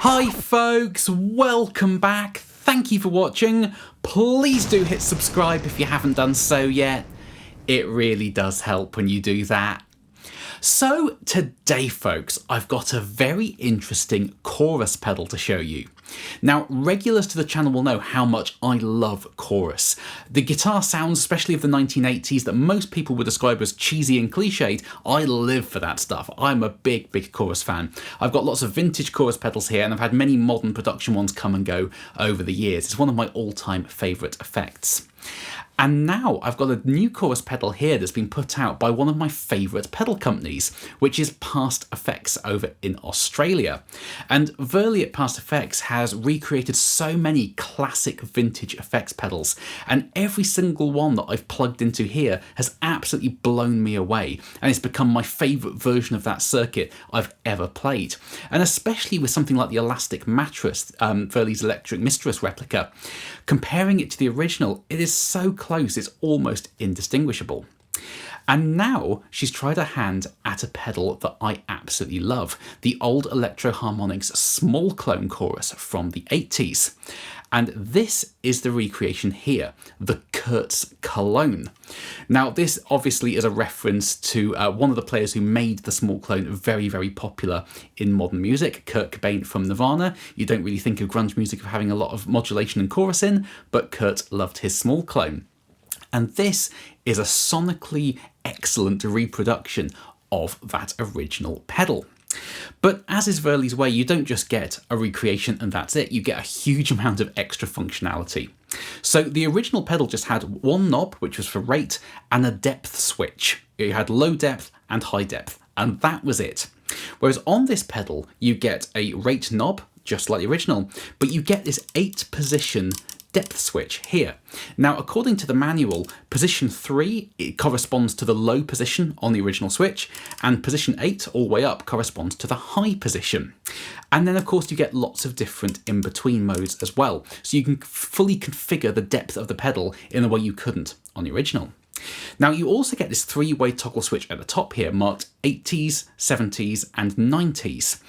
Hi folks, welcome back. Thank you for watching. Please do hit subscribe if you haven't done so yet. It really does help when you do that. So today folks, I've got a very interesting chorus pedal to show you. Now, regulars to the channel will know how much I love chorus. The guitar sounds, especially of the 1980s, that most people would describe as cheesy and cliched, I live for that stuff. I'm a big chorus fan. I've got lots of vintage chorus pedals here, and I've had many modern production ones come and go over the years. It's one of my all-time favourite effects. And now I've got a new chorus pedal here that's been put out by one of my favourite pedal companies, which is PastFx over in Australia. And Verlie at PastFx has recreated so many classic vintage effects pedals, and every single one that I've plugged into here has absolutely blown me away, and it's become my favourite version of that circuit I've ever played. And especially with something like the Elastic Mattress, Verlie's Electric Mistress replica, comparing it to the original, it is so close, it's almost indistinguishable. And now she's tried her hand at a pedal that I absolutely love, the old Electro-Harmonix small clone chorus from the 80s. And this is the recreation here, the Kurtz Cologne. Now this obviously is a reference to one of the players who made the small clone very popular in modern music, Kurt Cobain from Nirvana. You don't really think of grunge music of having a lot of modulation and chorus in, but Kurt loved his small clone. And this is a sonically excellent reproduction of that original pedal. But as is Verlie's way, you don't just get a recreation and that's it, you get a huge amount of extra functionality. So the original pedal just had one knob, which was for rate, and a depth switch. You had low depth and high depth, and that was it. Whereas on this pedal, you get a rate knob, just like the original, but you get this 8-position depth switch here. Now, according to the manual, position 3, it corresponds to the low position on the original switch, and position 8 all the way up corresponds to the high position. And then of course you get lots of different in-between modes as well, so you can fully configure the depth of the pedal in a way you couldn't on the original. Now you also get this 3-way toggle switch at the top here marked 80s, 70s and 90s.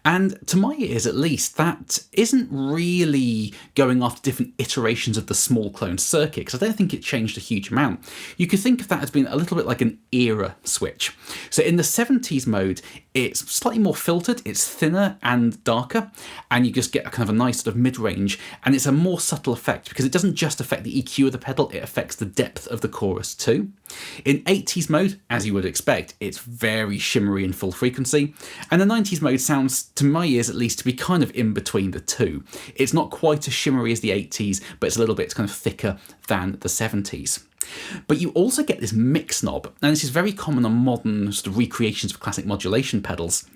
And to my ears at least, that isn't really going after different iterations of the small clone circuit, because I don't think it changed a huge amount. You could think of that as being a little bit like an era switch. So in the 70s mode, it's slightly more filtered, it's thinner and darker, and you just get a kind of a nice sort of mid-range, and it's a more subtle effect because it doesn't just affect the EQ of the pedal, it affects the depth of the chorus too. In 80s mode, as you would expect, it's very shimmery and full frequency, and the 90s mode sounds, to my ears at least, to be kind of in between the two. It's not quite as shimmery as the 80s, but it's a little bit kind of thicker than the 70s. But you also get this mix knob, and this is very common on modern sort of recreations of classic modulation pedals.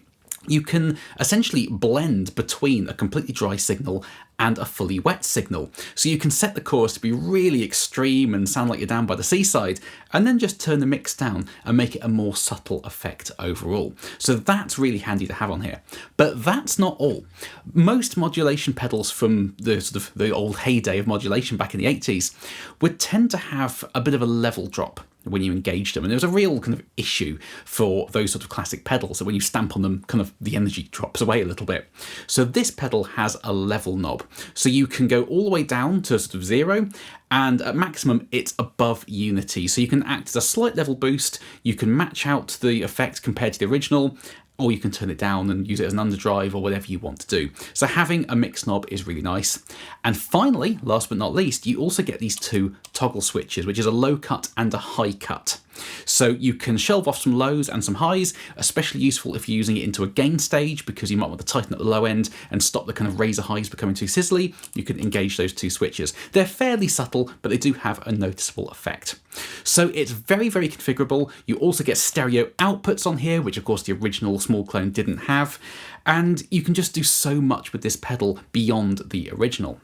You can essentially blend between a completely dry signal and a fully wet signal. So you can set the chorus to be really extreme and sound like you're down by the seaside, and then just turn the mix down and make it a more subtle effect overall. So that's really handy to have on here. But that's not all. Most modulation pedals from the sort of the old heyday of modulation back in the 80s would tend to have a bit of a level drop when you engage them, and there was a real kind of issue for those sort of classic pedals, that when you stamp on them, kind of the energy drops away a little bit. So this pedal has a level knob, so you can go all the way down to sort of 0, and at maximum it's above unity, so you can act as a slight level boost, you can match out the effect compared to the original, or you can turn it down and use it as an underdrive or whatever you want to do. So having a mix knob is really nice. And finally, last but not least, you also get these 2 toggle switches, which is a low cut and a high cut. So you can shelve off some lows and some highs, especially useful if you're using it into a gain stage, because you might want to tighten up the low end and stop the kind of razor highs becoming too sizzly. You can engage those 2 switches. They're fairly subtle, but they do have a noticeable effect. So it's very configurable. You also get stereo outputs on here, which of course the original small clone didn't have, and you can just do so much with this pedal beyond the original.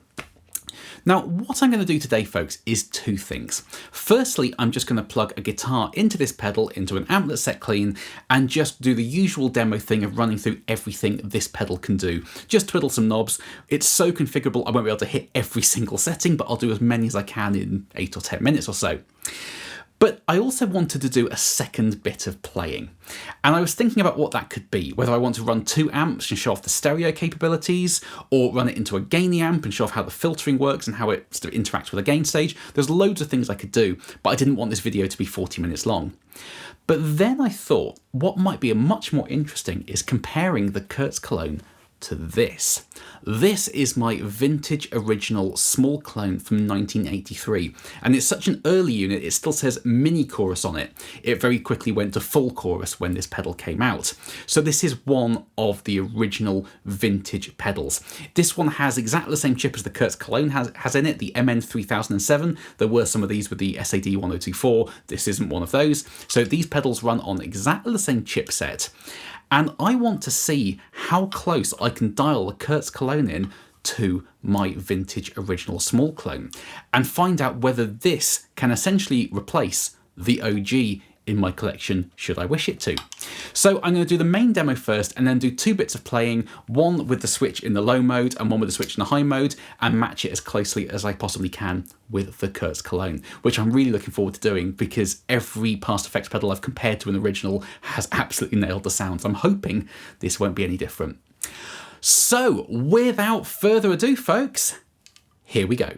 Now, what I'm going to do today, folks, is 2 things. Firstly, I'm just going to plug a guitar into this pedal, into an amp that's set clean, and just do the usual demo thing of running through everything this pedal can do. Just twiddle some knobs. It's so configurable, I won't be able to hit every single setting, but I'll do as many as I can in 8 or 10 minutes or so. But I also wanted to do a second bit of playing. And I was thinking about what that could be, whether I want to run 2 amps and show off the stereo capabilities, or run it into a gainy amp and show off how the filtering works and how it sort of interacts with a gain stage. There's loads of things I could do, but I didn't want this video to be 40 minutes long. But then I thought what might be much more interesting is comparing the Kurz Cologne to this. This is my vintage original small clone from 1983, and it's such an early unit it still says mini chorus on it. It very quickly went to full chorus when this pedal came out. So this is one of the original vintage pedals. This one has exactly the same chip as the Kurz Cologne has in it, the MN3007. There were some of these with the SAD1024. This isn't one of those. So these pedals run on exactly the same chipset. And I want to see how close I can dial the Kurz Cologne in to my vintage original small clone and find out whether this can essentially replace the OG in my collection should I wish it to. So I'm going to do the main demo first and then do 2 bits of playing, one with the switch in the low mode and one with the switch in the high mode, and match it as closely as I possibly can with the Kurz Cologne, which I'm really looking forward to doing because every PastFx pedal I've compared to an original has absolutely nailed the sounds. I'm hoping this won't be any different. So without further ado, folks, here we go.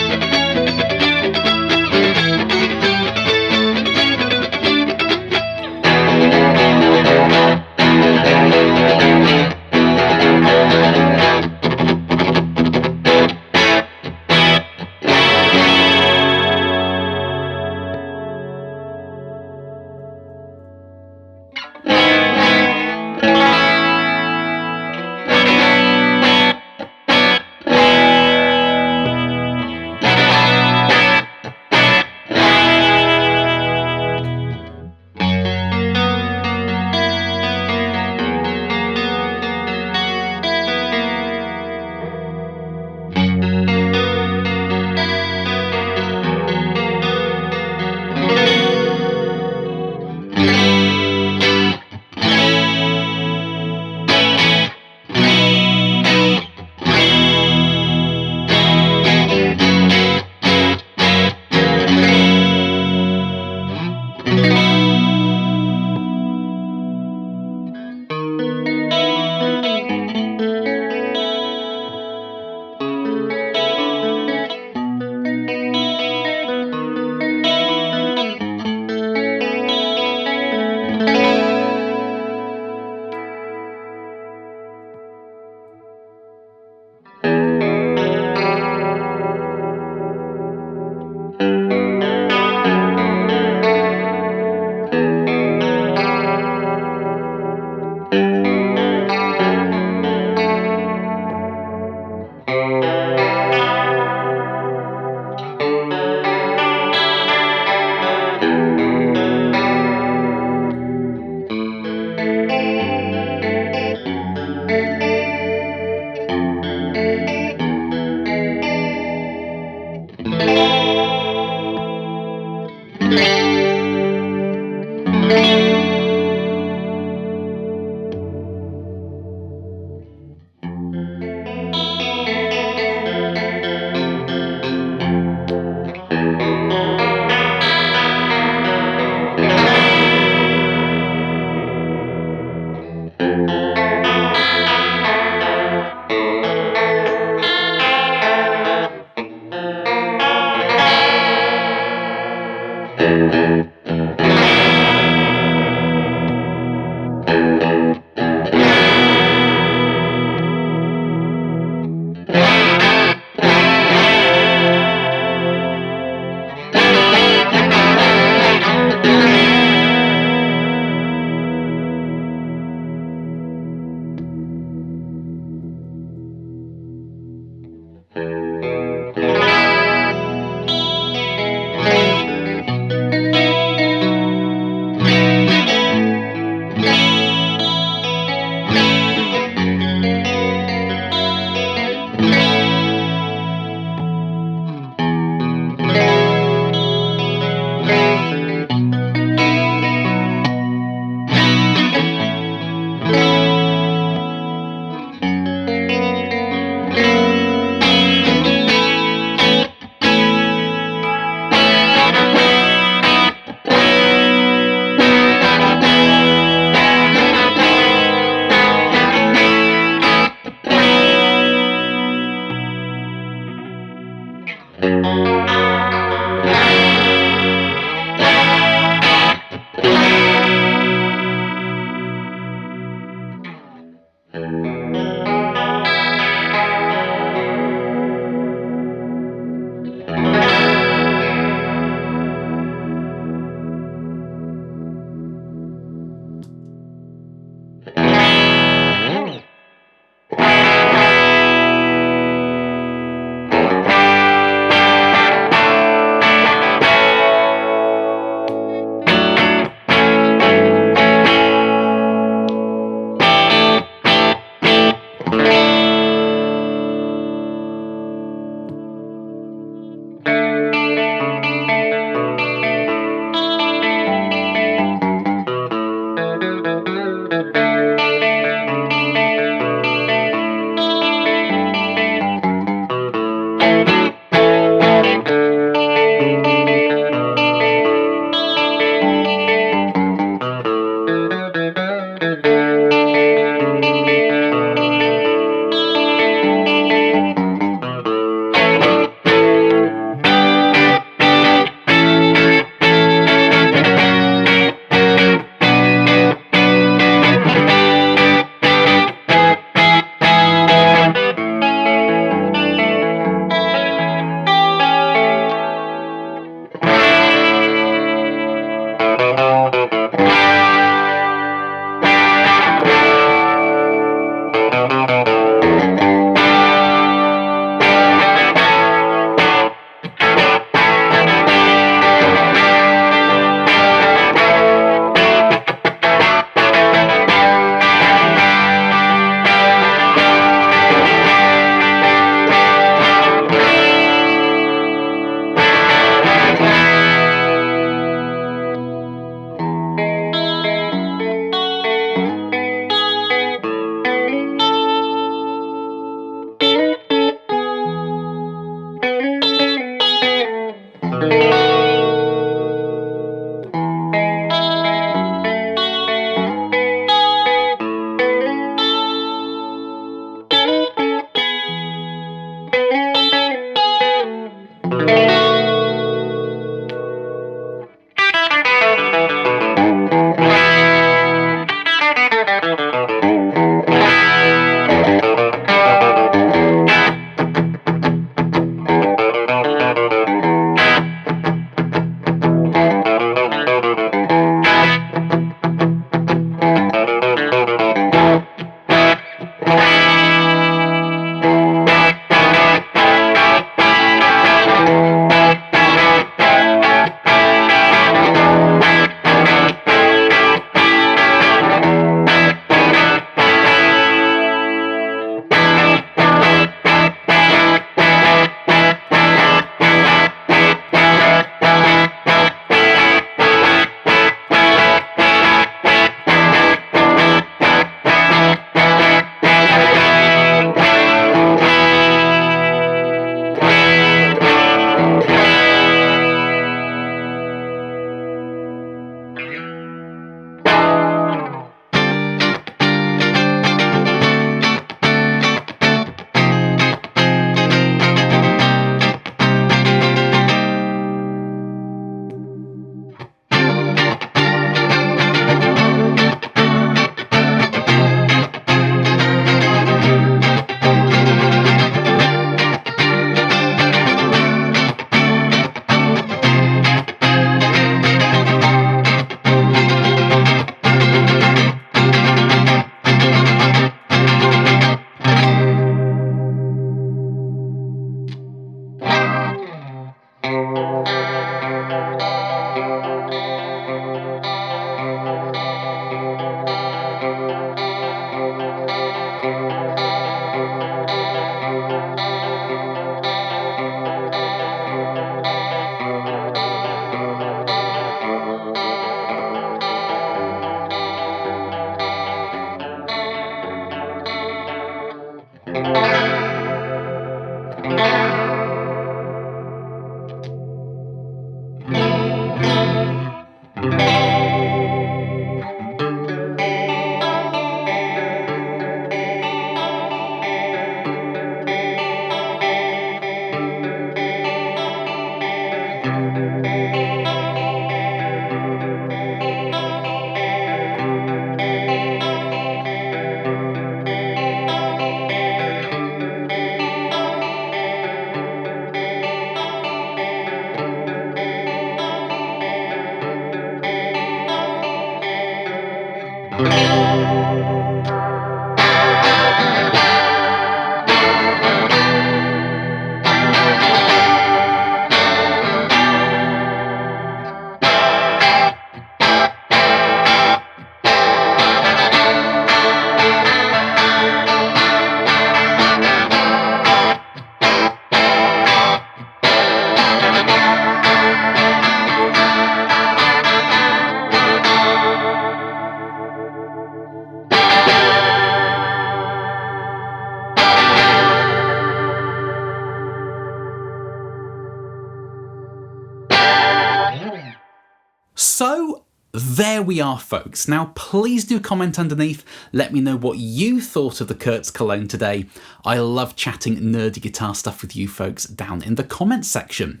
So there we are, folks. Now please do comment underneath, let me know what you thought of the Kurtz Cologne today. I love chatting nerdy guitar stuff with you folks down in the comments section.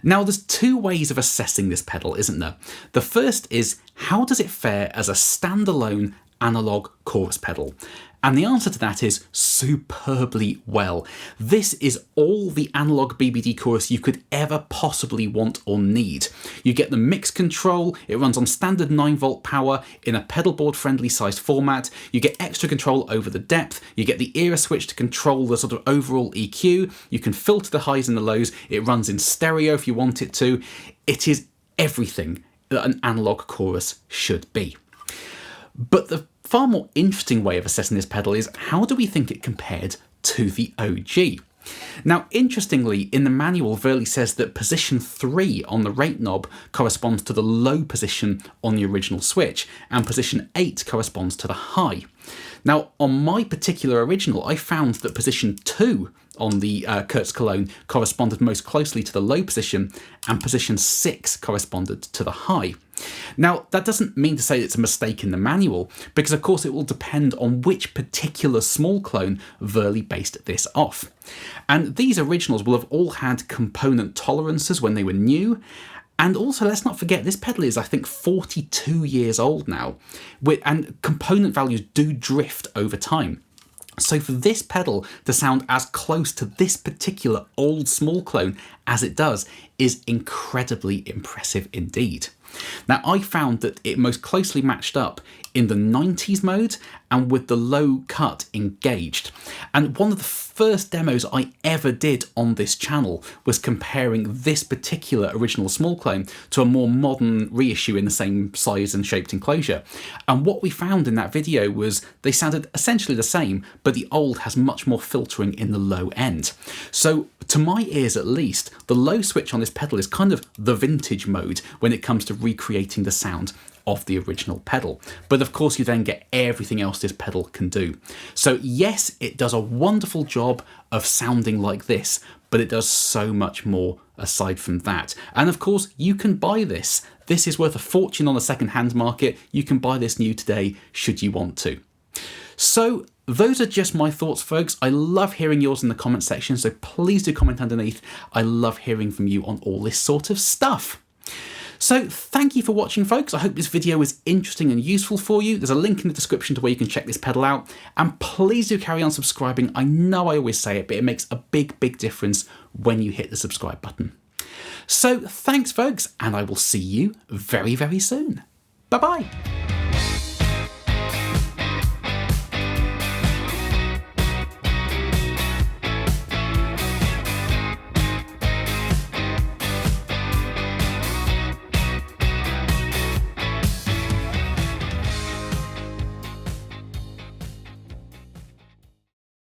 Now there's two ways of assessing this pedal, isn't there? The first is, how does it fare as a standalone analog chorus pedal? And the answer to that is superbly well. This is all the analog BBD chorus you could ever possibly want or need. You get the mix control, it runs on standard 9-volt power in a pedalboard friendly sized format, you get extra control over the depth, you get the era switch to control the sort of overall EQ, you can filter the highs and the lows, it runs in stereo if you want it to. It is everything that an analog chorus should be. But the far more interesting way of assessing this pedal is, how do we think it compared to the OG? Now, interestingly, in the manual, Verlie says that position 3 on the rate knob corresponds to the low position on the original switch, and position 8 corresponds to the high. Now, on my particular original, I found that position 2 on the Kurtz Cologne corresponded most closely to the low position, and position 6 corresponded to the high. Now, that doesn't mean to say it's a mistake in the manual, because of course it will depend on which particular small clone Verlie based this off. And these originals will have all had component tolerances when they were new, and also let's not forget this pedal is, I think, 42 years old now, and component values do drift over time. So for this pedal to sound as close to this particular old small clone as it does is incredibly impressive indeed. Now, I found that it most closely matched up in the 90s mode and with the low cut engaged. And one of the first demos I ever did on this channel was comparing this particular original small clone to a more modern reissue in the same size and shaped enclosure. And what we found in that video was they sounded essentially the same, but the old has much more filtering in the low end. So to my ears at least, the low switch on this pedal is kind of the vintage mode when it comes to recreating the sound of the original pedal. But of course you then get everything else this pedal can do. So yes, it does a wonderful job of sounding like this, but it does so much more aside from that. And of course you can buy this. This is worth a fortune on the second-hand market. You can buy this new today should you want to. So those are just my thoughts, folks. I love hearing yours in the comment section, so please do comment underneath. I love hearing from you on all this sort of stuff. So thank you for watching, folks. I hope this video was interesting and useful for you. There's a link in the description to where you can check this pedal out. And please do carry on subscribing. I know I always say it, but it makes a big, big difference when you hit the subscribe button. So thanks, folks, and I will see you very, very soon. Bye-bye.